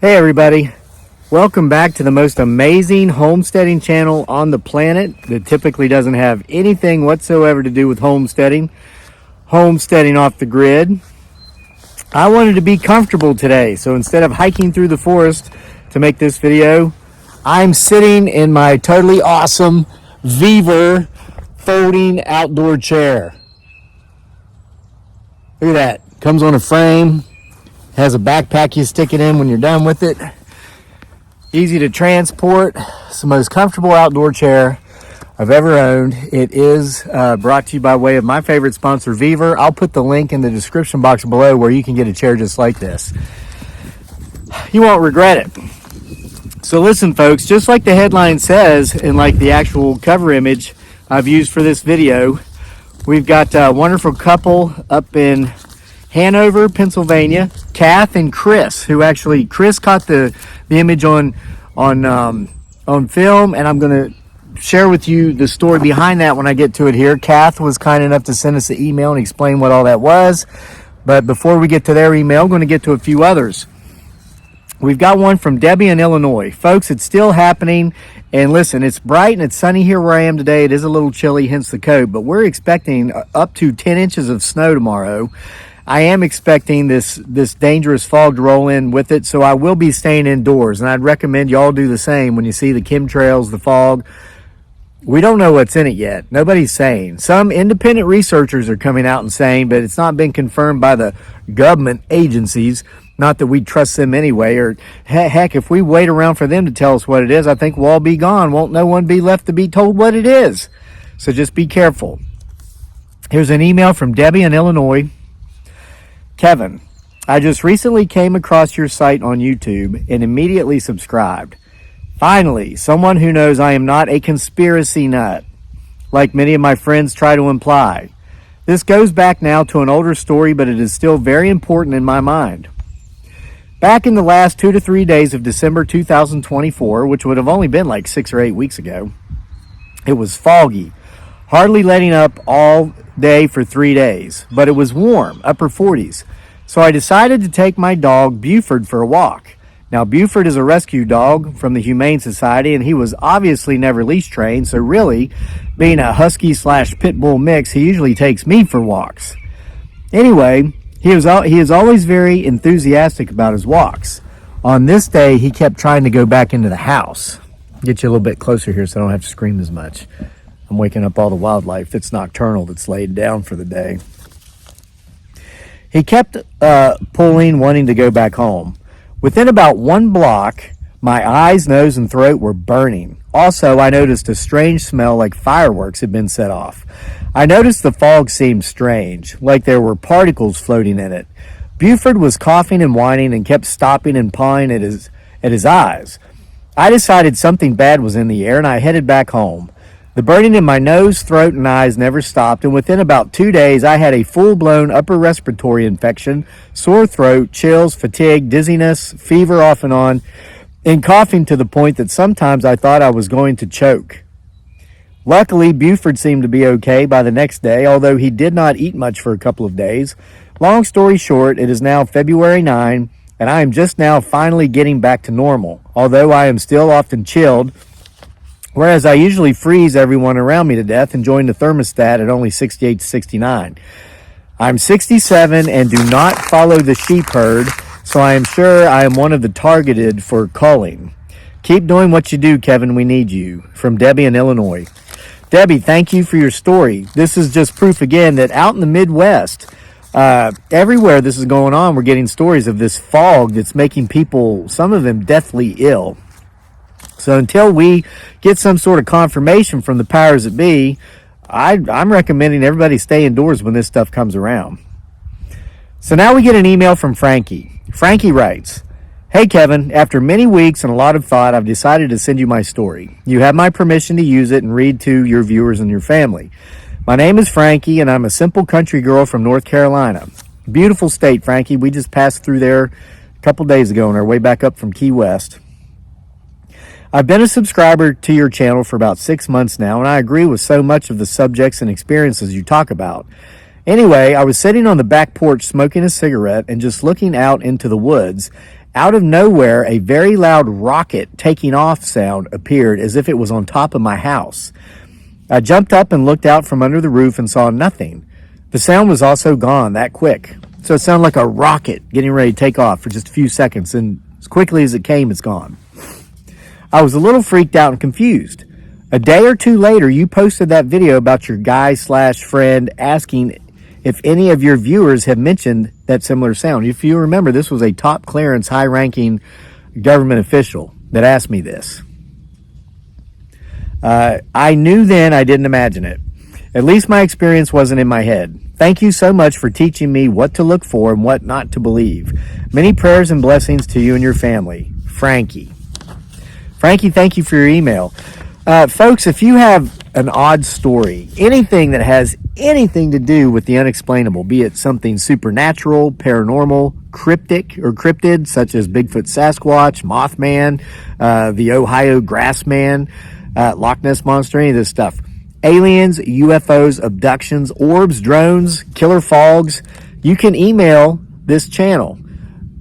Hey everybody, welcome back to the most amazing homesteading channel on the planet that typically doesn't have anything whatsoever to do with homesteading off the grid. I wanted to be comfortable today, so instead of hiking through the forest to make this video, I'm sitting in my totally awesome Beaver folding outdoor chair. Look at that, comes on a frame. Has a backpack you stick it in when you're done with it. Easy to transport. It's the most comfortable outdoor chair I've ever owned. It is brought to you by way of my favorite sponsor, Beaver. I'll put the link in the description box below where you can get a chair just like this. You won't regret it. So listen, folks, just like the headline says and like the actual cover image I've used for this video, we've got a wonderful couple up in Hanover, Pennsylvania, Kath and Chris, who actually, Chris caught the image on film, and I'm going to share with you the story behind that when I get to it here. Kath was kind enough to send us an email and explain what all that was, but before we get to their email, I'm going to get to a few others. We've got one from Debbie in Illinois. Folks, it's still happening, and listen, it's bright and it's sunny here where I am today. It is a little chilly, hence the coat, but we're expecting up to 10 inches of snow tomorrow. I am expecting this dangerous fog to roll in with it, so I will be staying indoors, and I'd recommend y'all do the same when you see the chemtrails, the fog. We don't know what's in it yet. Nobody's saying. Some independent researchers are coming out and saying, but it's not been confirmed by the government agencies. Not that we trust them anyway, or heck, if we wait around for them to tell us what it is, I think we'll all be gone. Won't no one be left to be told what it is? So just be careful. Here's an email from Debbie in Illinois. Kevin, I just recently came across your site on YouTube and immediately subscribed. Finally, someone who knows I am not a conspiracy nut, like many of my friends try to imply. This goes back now to an older story, but it is still very important in my mind. Back in the last 2 to 3 days of December 2024, which would have only been like 6 or 8 weeks ago, it was foggy, hardly letting up all day for 3 days, but it was warm, upper 40s. So I decided to take my dog Buford for a walk. Now Buford is a rescue dog from the Humane Society, and he was obviously never leash trained, so really, being a husky / pit bull mix, he usually takes me for walks. Anyway, he is always very enthusiastic about his walks. On this day, he kept trying to go back into the house. Get you a little bit closer here so I don't have to scream as much. I'm waking up all the wildlife that's nocturnal, that's laid down for the day. He kept pulling, wanting to go back home. Within about 1 block, my eyes, nose, and throat were burning. Also, I noticed a strange smell like fireworks had been set off. I noticed the fog seemed strange, like there were particles floating in it. Buford was coughing and whining and kept stopping and pawing at his eyes. I decided something bad was in the air, and I headed back home. The burning in my nose, throat, and eyes never stopped, and within about 2 days, I had a full-blown upper respiratory infection, sore throat, chills, fatigue, dizziness, fever off and on, and coughing to the point that sometimes I thought I was going to choke. Luckily, Buford seemed to be okay by the next day, although he did not eat much for a couple of days. Long story short, it is now February 9, and I am just now finally getting back to normal, although I am still often chilled, whereas I usually freeze everyone around me to death and join the thermostat at only 68 to 69. I'm 67 and do not follow the sheep herd, so I am sure I am one of the targeted for culling. Keep doing what you do, Kevin. We need you. From Debbie in Illinois. Debbie, thank you for your story. This is just proof again that out in the Midwest, everywhere this is going on, we're getting stories of this fog that's making people, some of them deathly ill. So until we get some sort of confirmation from the powers that be, I'm recommending everybody stay indoors when this stuff comes around. So now we get an email from Frankie. Frankie writes, Hey Kevin, after many weeks and a lot of thought, I've decided to send you my story. You have my permission to use it and read to your viewers and your family. My name is Frankie, and I'm a simple country girl from North Carolina. Beautiful state, Frankie. We just passed through there a couple days ago on our way back up from Key West. I've been a subscriber to your channel for about 6 months now, and I agree with so much of the subjects and experiences you talk about. Anyway, I was sitting on the back porch smoking a cigarette and just looking out into the woods, Out of nowhere, a very loud rocket taking off sound appeared as if it was on top of my house. I jumped up and looked out from under the roof and saw nothing. The sound was also gone that quick. So it sounded like a rocket getting ready to take off for just a few seconds, and as quickly as it came, it's gone. I was a little freaked out and confused. A day or two later, you posted that video about your guy/friend asking if any of your viewers have mentioned that similar sound. If you remember, this was a top clearance, high-ranking government official that asked me this. I knew then I didn't imagine it. At least my experience wasn't in my head. Thank you so much for teaching me what to look for and what not to believe. Many prayers and blessings to you and your family. Frankie. Frankie, thank you for your email. Folks, if you have an odd story, anything that has anything to do with the unexplainable, be it something supernatural, paranormal, cryptic or cryptid, such as Bigfoot, Sasquatch, Mothman, the Ohio Grassman, Loch Ness Monster, any of this stuff, aliens, UFOs, abductions, orbs, drones, killer fogs, you can email this channel.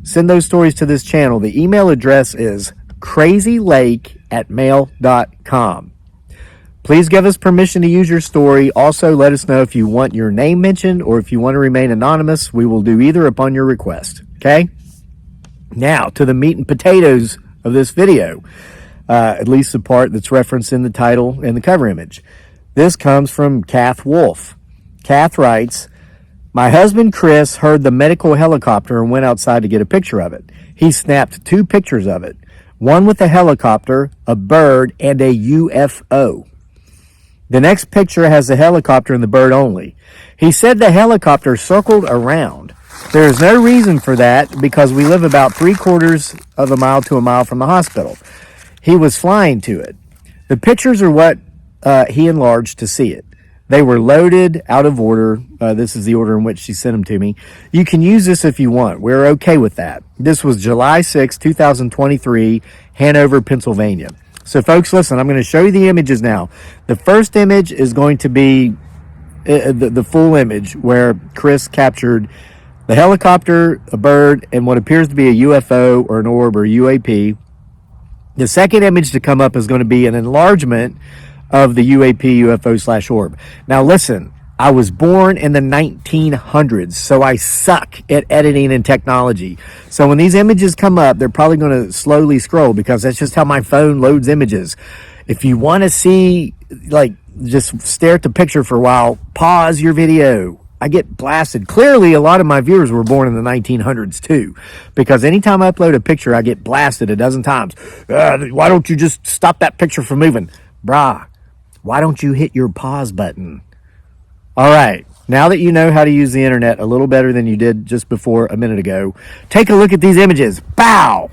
Send those stories to this channel. The email address is crazylake@mail.com. Please give us permission to use your story. Also, let us know if you want your name mentioned or if you want to remain anonymous. We will do either upon your request. Okay? Now, to the meat and potatoes of this video, at least the part that's referenced in the title and the cover image. This comes from Kath Wolf. Kath writes, my husband Chris heard the medical helicopter and went outside to get a picture of it. He snapped 2 pictures of it. One with a helicopter, a bird, and a UFO. The next picture has the helicopter and the bird only. He said the helicopter circled around. There is no reason for that because we live about 3/4 of a mile to a mile from the hospital. He was flying to it. The pictures are what he enlarged to see it. They were loaded out of order. This is the order in which she sent them to me. You can use this if you want. We're okay with that. This was July 6, 2023, Hanover, Pennsylvania. So, folks, listen, I'm going to show you the images now. The first image is going to be the full image where Chris captured the helicopter, a bird, and what appears to be a UFO or an orb or UAP. The second image to come up is going to be an enlargement of the UAP, UFO/orb. Now, listen, I was born in the 1900s, so I suck at editing and technology. So when these images come up, they're probably going to slowly scroll because that's just how my phone loads images. If you want to see, like, just stare at the picture for a while, pause your video. I get blasted. Clearly, a lot of my viewers were born in the 1900s too, because anytime I upload a picture, I get blasted a dozen times. Why don't you just stop that picture from moving? Brah, why don't you hit your pause button? All right, now that you know how to use the internet a little better than you did just before a minute ago, take a look at these images. Pow!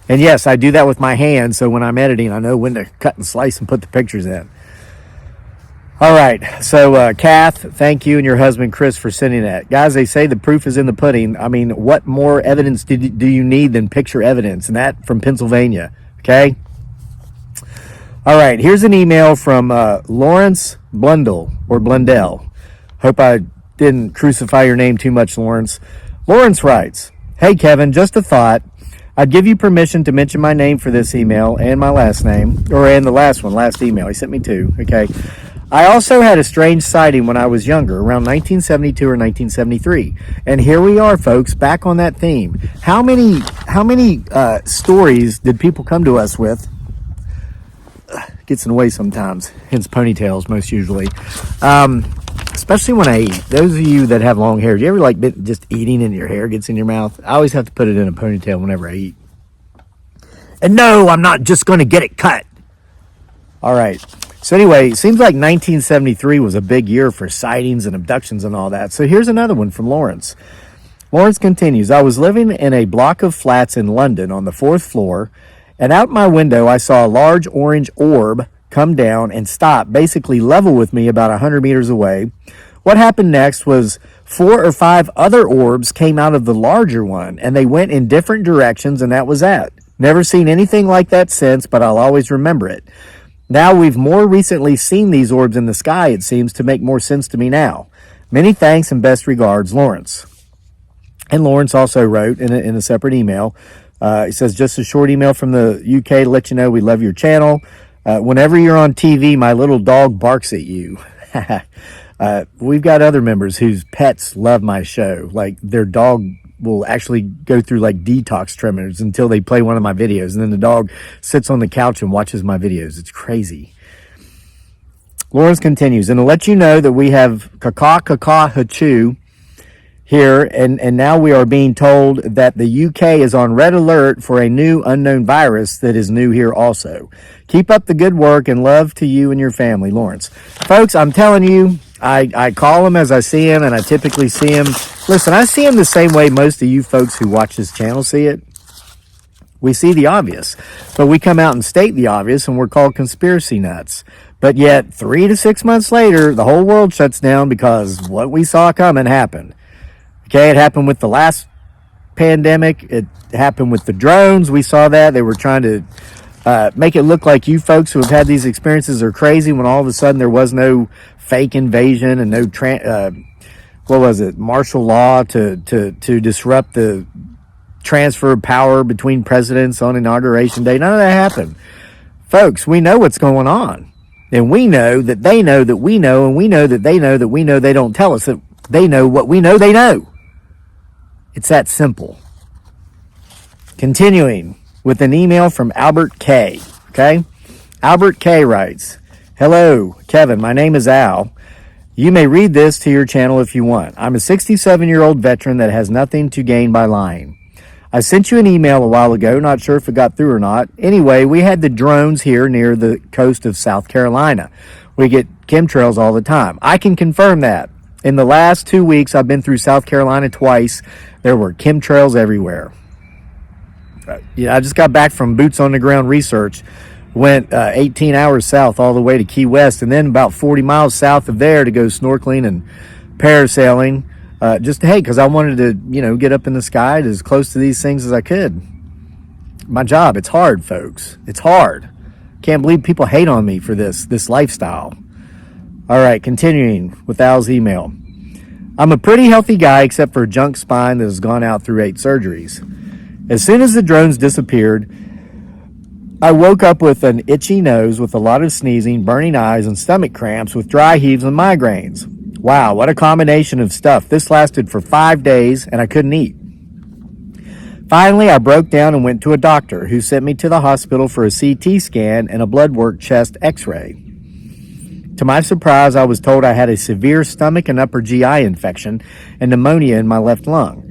And yes, I do that with my hand, so when I'm editing, I know when to cut and slice and put the pictures in. All right, so Kath, thank you and your husband Chris for sending that. Guys, they say the proof is in the pudding. I mean, what more evidence do you need than picture evidence? And that from Pennsylvania, okay? All right, here's an email from Lawrence Blundell, or Blundell. Hope I didn't crucify your name too much, Lawrence. Lawrence writes, hey, Kevin, just a thought. I'd give you permission to mention my name for this email and my last name, and the last one, last email. He sent me 2, okay? I also had a strange sighting when I was younger, around 1972 or 1973. And here we are, folks, back on that theme. How many stories did people come to us with? Gets in the way sometimes, hence ponytails most usually. Especially when I eat. Those of you that have long hair, do you ever like just eating and your hair gets in your mouth? I always have to put it in a ponytail whenever I eat. And no, I'm not just going to get it cut. All right. So anyway, it seems like 1973 was a big year for sightings and abductions and all that. So here's another one from Lawrence. Lawrence continues, I was living in a block of flats in London on the 4th floor, and out my window I saw a large orange orb come down and stop, basically level with me about 100 meters away. What happened next was 4 or 5 other orbs came out of the larger one, and they went in different directions, and that was that. Never seen anything like that since, but I'll always remember it. Now we've more recently seen these orbs in the sky, it seems to make more sense to me now. Many thanks and best regards, Lawrence. And Lawrence also wrote in a separate email, he says, just a short email from the UK to let you know we love your channel. Whenever you're on TV, my little dog barks at you. We've got other members whose pets love my show. Like their dog will actually go through like detox tremors until they play one of my videos. And then the dog sits on the couch and watches my videos. It's crazy. Lawrence continues, and to let you know that we have hachu here, and now we are being told that the UK is on red alert for a new unknown virus that is new here also. Keep up the good work and love to you and your family, Lawrence. Folks, I'm telling you, I call him as I see him, and I typically see him. Listen, I see him the same way most of you folks who watch this channel see it. We see the obvious, but we come out and state the obvious, and we're called conspiracy nuts. But yet, 3 to 6 months later, the whole world shuts down because what we saw coming happened. Okay, it happened with the last pandemic. It happened with the drones. We saw that. They were trying to make it look like you folks who have had these experiences are crazy when all of a sudden there was no fake invasion and no, martial law to disrupt the transfer of power between presidents on Inauguration Day. None of that happened. Folks, we know what's going on. And we know that they know that we know, and we know that they know that we know. They don't tell us that they know what we know they know. It's that simple. Continuing with an email from Albert K. Okay? Albert K writes, hello, Kevin. My name is Al. You may read this to your channel if you want. I'm a 67-year-old veteran that has nothing to gain by lying. I sent you an email a while ago, not sure if it got through or not. Anyway, we had the drones here near the coast of South Carolina. We get chemtrails all the time. I can confirm that. In the last 2 weeks, I've been through South Carolina twice. There were chemtrails everywhere. I just got back from boots on the ground research. Went 18 hours south all the way to Key West, and then about 40 miles south of there to go snorkeling and parasailing. Because I wanted to, get up in the sky as close to these things as I could. My job, it's hard, folks. It's hard. Can't believe people hate on me for this lifestyle. All right, continuing with Al's email. I'm a pretty healthy guy except for a junk spine that has gone out through 8 surgeries. As soon as the drones disappeared, I woke up with an itchy nose with a lot of sneezing, burning eyes, and stomach cramps with dry heaves and migraines. Wow, what a combination of stuff. This lasted for 5 days, and I couldn't eat. Finally, I broke down and went to a doctor who sent me to the hospital for a CT scan and a blood work chest x-ray. To my surprise, I was told I had a severe stomach and upper GI infection and pneumonia in my left lung.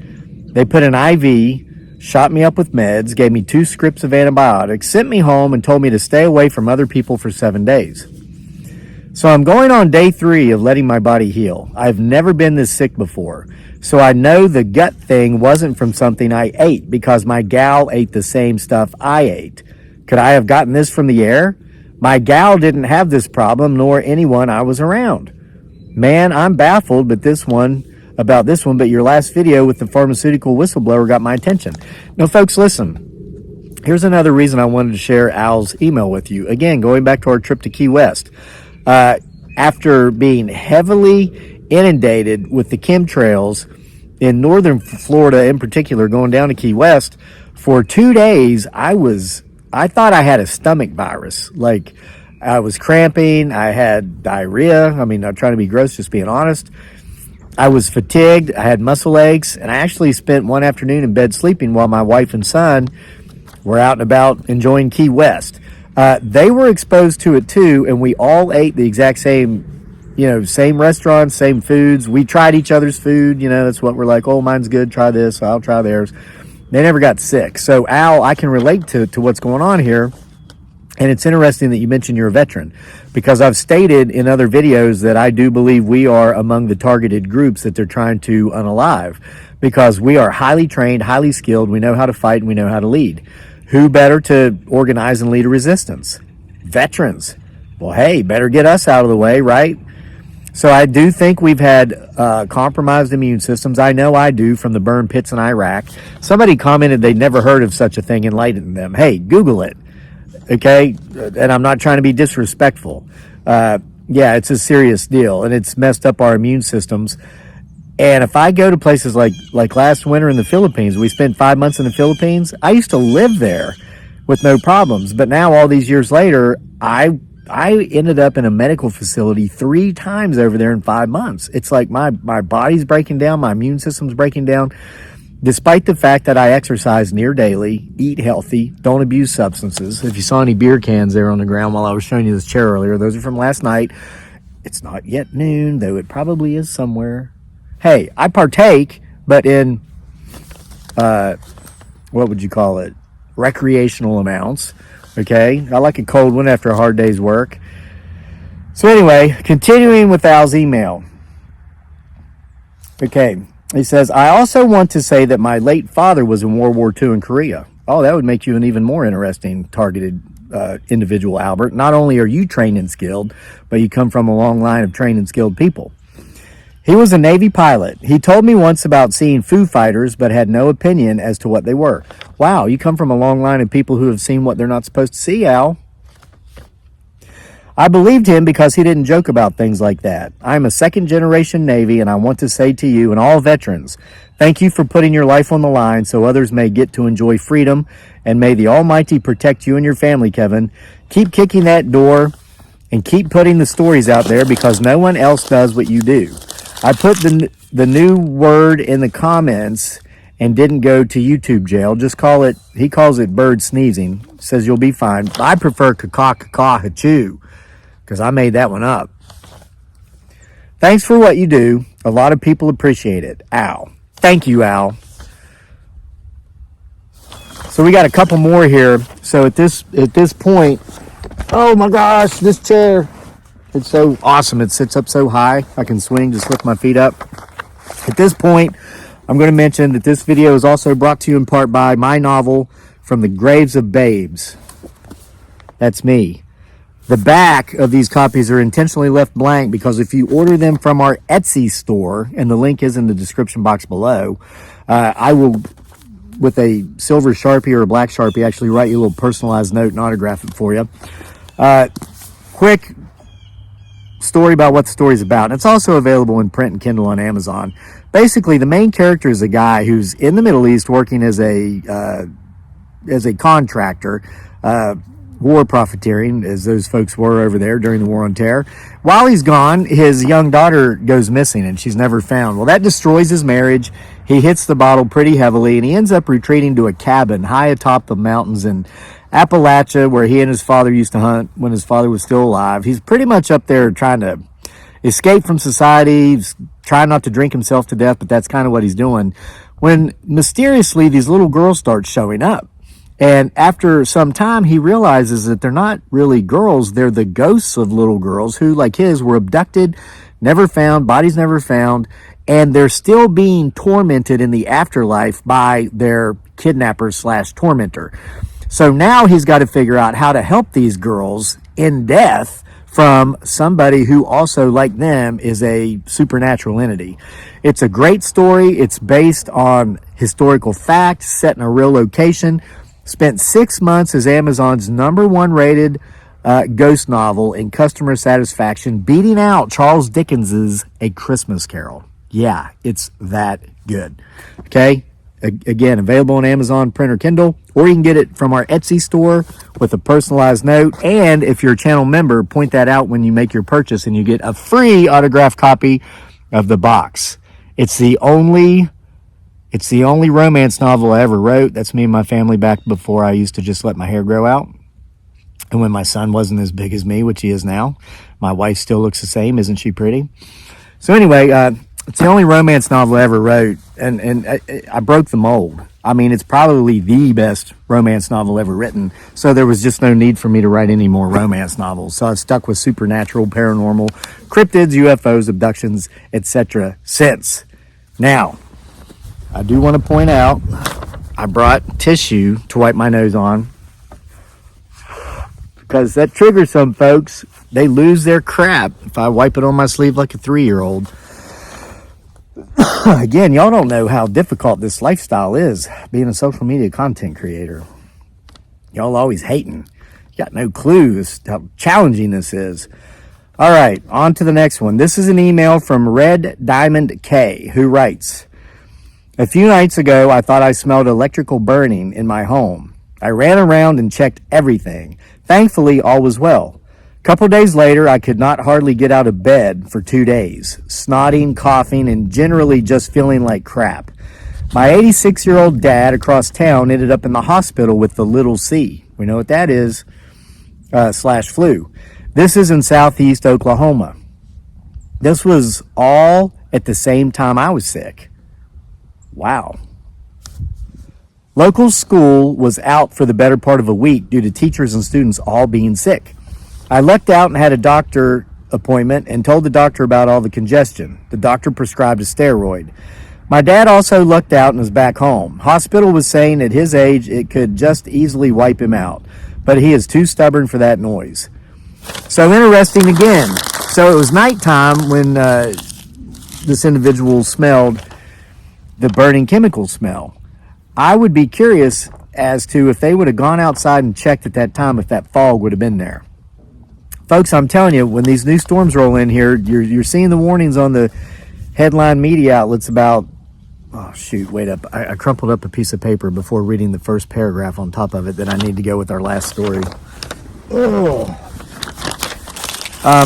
They put an IV, shot me up with meds, gave me 2 scripts of antibiotics, sent me home, and told me to stay away from other people for 7 days. So I'm going on day 3 of letting my body heal. I've never been this sick before. So I know the gut thing wasn't from something I ate because my gal ate the same stuff I ate. Could I have gotten this from the air? My gal didn't have this problem, nor anyone I was around. Man, I'm baffled about this one, but your last video with the pharmaceutical whistleblower got my attention. Now, folks, listen. Here's another reason I wanted to share Al's email with you. Again, going back to our trip to Key West. After being heavily inundated with the chemtrails in northern Florida in particular, going down to Key West, for 2 days, I thought I had a stomach virus. Like, I was cramping, I had diarrhea. I mean, not trying to be gross, just being honest. I was fatigued, I had muscle aches, and I actually spent one afternoon in bed sleeping while my wife and son were out and about enjoying Key West. They were exposed to it too, and we all ate the exact same, same restaurants, same foods. We tried each other's food, that's what we're like, oh, mine's good, try this, I'll try theirs. They never got sick. So, Al, I can relate to what's going on here, and it's interesting that you mentioned you're a veteran, because I've stated in other videos that I do believe we are among the targeted groups that they're trying to unalive, because we are highly trained, highly skilled, we know how to fight, and we know how to lead. Who better to organize and lead a resistance? Veterans. Well, hey, better get us out of the way, right? So I do think we've had compromised immune systems. I know I do from the burn pits in Iraq. Somebody commented they'd never heard of such a thing, enlightened them. Hey, Google it, okay? And I'm not trying to be disrespectful. Yeah, it's a serious deal, and it's messed up our immune systems. And if I go to places like last winter in the Philippines, we spent 5 months in the Philippines. I used to live there with no problems, but now all these years later, I ended up in a medical facility 3 times over there in 5 months. It's like my body's breaking down, my immune system's breaking down, despite the fact that I exercise near daily, eat healthy, don't abuse substances. If you saw any beer cans there on the ground while I was showing you this chair earlier, those are from last night. It's not yet noon, though it probably is somewhere. Hey, I partake, but in, what would you call it? Recreational amounts. Okay, I like a cold one after a hard day's work. So anyway, continuing with Al's email. Okay, he says, I also want to say that my late father was in World War II in Korea. Oh, that would make you an even more interesting targeted individual, Albert. Not only are you trained and skilled, but you come from a long line of trained and skilled people. He was a Navy pilot. He told me once about seeing Foo Fighters, but had no opinion as to what they were. Wow, you come from a long line of people who have seen what they're not supposed to see, Al. I believed him because he didn't joke about things like that. I'm a second-generation Navy, and I want to say to you and all veterans, thank you for putting your life on the line so others may get to enjoy freedom, and may the Almighty protect you and your family, Kevin. Keep kicking that door and keep putting the stories out there because no one else does what you do. I put the new word in the comments and didn't go to YouTube jail. Just call it, he calls it bird sneezing. Says you'll be fine. I prefer caw-caw-caw-hachoo because I made that one up. Thanks for what you do. A lot of people appreciate it. Al. Thank you, Al. So we got a couple more here. So at this point, oh my gosh, this chair. It's so awesome. It sits up so high. I can swing, just lift my feet up. At this point, I'm going to mention that this video is also brought to you in part by my novel, From the Graves of Babes. That's me. The back of these copies are intentionally left blank because if you order them from our Etsy store, and the link is in the description box below, I will, with a silver Sharpie or a black Sharpie, actually write you a little personalized note and autograph it for you. Quick story about what the story's about. And it's also available in print and Kindle on Amazon. Basically, the main character is a guy who's in the Middle East working as a contractor, war profiteering, as those folks were over there during the War on Terror. While he's gone, his young daughter goes missing and she's never found. Well, that destroys his marriage. He hits the bottle pretty heavily and he ends up retreating to a cabin high atop the mountains in Appalachia, where he and his father used to hunt when his father was still alive. He's pretty much up there trying to escape from society, trying not to drink himself to death, but that's kind of what he's doing. When mysteriously these little girls start showing up. And after some time, he realizes that they're not really girls. They're the ghosts of little girls who, like his, were abducted, never found, bodies never found, and they're still being tormented in the afterlife by their kidnapper/tormentor. So now he's got to figure out how to help these girls in death from somebody who also, like them, is a supernatural entity. It's a great story. It's based on historical fact, set in a real location. Spent 6 months as Amazon's #1 rated ghost novel in customer satisfaction, beating out Charles Dickens's A Christmas Carol. Yeah, it's that good. Okay? Again, available on Amazon, print, or Kindle, or you can get it from our Etsy store with a personalized note. And if you're a channel member, point that out when you make your purchase and you get a free autographed copy of the box. It's the only romance novel I ever wrote. That's me and my family back before I used to just let my hair grow out. And when my son wasn't as big as me, which he is now. My wife still looks the same. Isn't she pretty? So anyway, it's the only romance novel I ever wrote, and I broke the mold. I mean, it's probably the best romance novel ever written, so there was just no need for me to write any more romance novels. So I've stuck with supernatural, paranormal, cryptids, UFOs, abductions, etc. since. Now, I do want to point out, I brought tissue to wipe my nose on, because that triggers some folks. They lose their crap if I wipe it on my sleeve like a 3-year-old. Again, y'all don't know how difficult this lifestyle is, being a social media content creator. Y'all always hating. You got no clue how challenging this is. All right, on to the next one. This is an email from Red Diamond K, who writes, a few nights ago, I thought I smelled electrical burning in my home. I ran around and checked everything. Thankfully, all was well. A couple days later, I could not hardly get out of bed for 2 days, snotting, coughing, and generally just feeling like crap. My 86-year-old dad across town ended up in the hospital with the little C. We know what that is, / flu. This is in southeast Oklahoma. This was all at the same time I was sick. Wow. Local school was out for the better part of a week due to teachers and students all being sick. I lucked out and had a doctor appointment and told the doctor about all the congestion. The doctor prescribed a steroid. My dad also lucked out and is back home. Hospital was saying at his age it could just easily wipe him out, but he is too stubborn for that noise. So interesting again. So it was nighttime when this individual smelled the burning chemical smell. I would be curious as to if they would have gone outside and checked at that time if that fog would have been there. Folks, I'm telling you, when these new storms roll in here, you're seeing the warnings on the headline media outlets about, oh shoot, wait up. I crumpled up a piece of paper before reading the first paragraph on top of it that I need to go with our last story. Oh.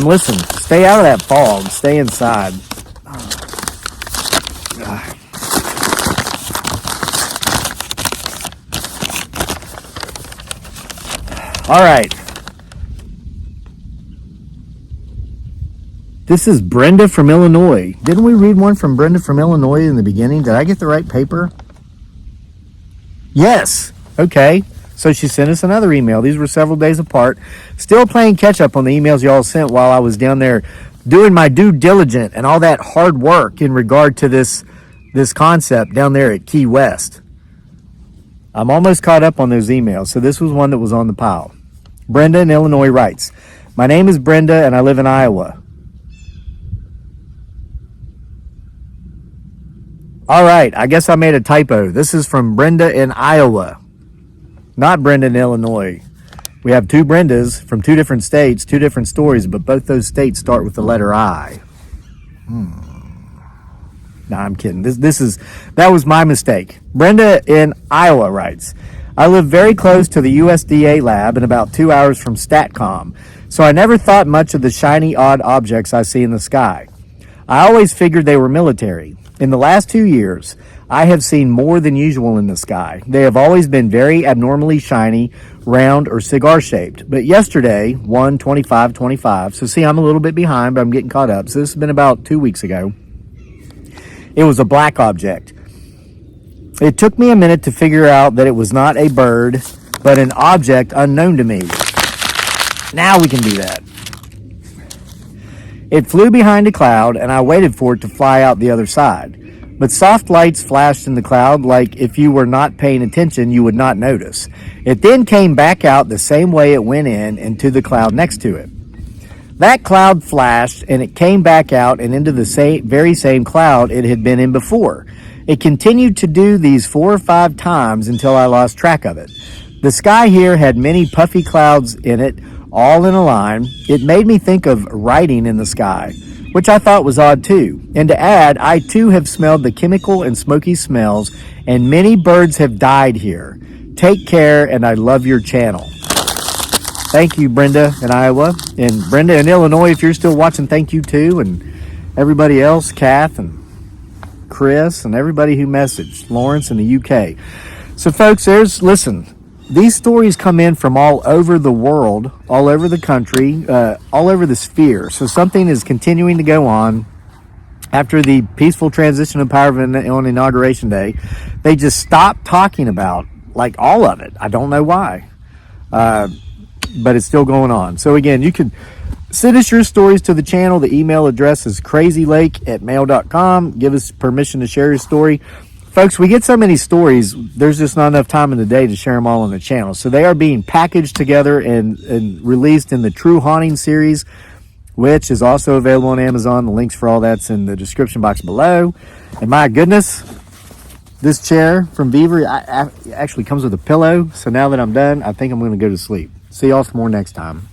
Listen, stay out of that fog. Stay inside. All right. This is Brenda from Illinois. Didn't we read one from Brenda from Illinois in the beginning? Did I get the right paper? Yes. Okay. So she sent us another email. These were several days apart. Still playing catch up on the emails y'all sent while I was down there doing my due diligence and all that hard work in regard to this concept down there at Key West. I'm almost caught up on those emails. So this was one that was on the pile. Brenda in Illinois writes, my name is Brenda and I live in Iowa. All right, I guess I made a typo. This is from Brenda in Iowa, not Brenda in Illinois. We have two Brendas from two different states, two different stories, but both those states start with the letter I. No, I'm kidding. That was my mistake. Brenda in Iowa writes, I live very close to the USDA lab and about 2 hours from StatCom, so I never thought much of the shiny, odd objects I see in the sky. I always figured they were military. In the last 2 years, I have seen more than usual in the sky. They have always been very abnormally shiny, round, or cigar-shaped. But yesterday, 1/25/25, so see, I'm a little bit behind, but I'm getting caught up. So this has been about 2 weeks ago. It was a black object. It took me a minute to figure out that it was not a bird, but an object unknown to me. Now we can do that. It flew behind a cloud, and I waited for it to fly out the other side. But soft lights flashed in the cloud like if you were not paying attention, you would not notice. It then came back out the same way it went in into the cloud next to it. That cloud flashed, and it came back out and into the very same cloud it had been in before. It continued to do these 4 or 5 times until I lost track of it. The sky here had many puffy clouds in it, all in a line. It made me think of writing in the sky, which I thought was odd too. And to add, I too have smelled the chemical and smoky smells, and many birds have died here. Take care, and I love your channel. Thank you, Brenda in Iowa. And Brenda in Illinois, if you're still watching, thank you too. And everybody else, Kath and Chris and everybody who messaged, Lawrence in the UK. So folks, listen, these stories come in from all over the world, all over the country, all over the sphere. So something is continuing to go on. After the peaceful transition of power on Inauguration Day, they just stopped talking about, like, all of it. I don't know why. But it's still going on. So again, you can send us your stories to the channel. The email address is crazylake@mail.com. Give us permission to share your story. folks, we get so many stories, there's just not enough time in the day to share them all on the channel. So they are being packaged together and released in the True Haunting series, which is also available on Amazon. The links for all that's in the description box below. And my goodness, this chair from Beaver actually comes with a pillow. So now that I'm done, I think I'm going to go to sleep. See y'all some more next time.